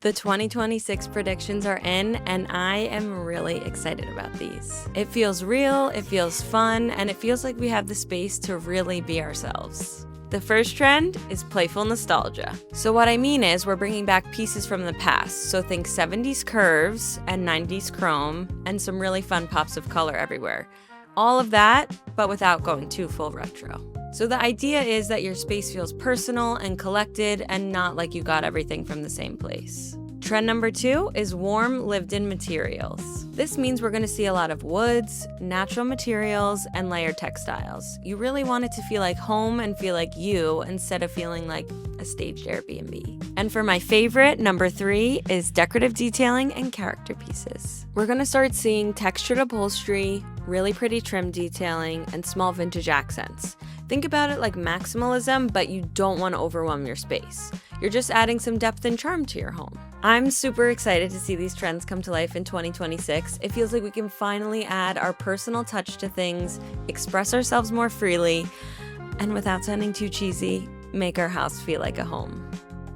The 2026 predictions are in, and I am really excited about these. It feels real, it feels fun, and it feels like we have the space to really be ourselves. The first trend is playful nostalgia. So what I mean is we're bringing back pieces from the past. So think 70s curves and 90s chrome and some really fun pops of color everywhere. All of that, but without going too full retro. So the idea is that your space feels personal and collected and not like you got everything from the same place. Trend number 2 is warm, lived-in materials. This means we're going to see a lot of woods, natural materials, and layered textiles. You really want it to feel like home and feel like you instead of feeling like a staged Airbnb. And for my favorite, number 3 is decorative detailing and character pieces. We're going to start seeing textured upholstery, really pretty trim detailing, and small vintage accents. Think about it like maximalism, but you don't want to overwhelm your space. You're just adding some depth and charm to your home. I'm super excited to see these trends come to life in 2026. It feels like we can finally add our personal touch to things, express ourselves more freely, and without sounding too cheesy, make our house feel like a home.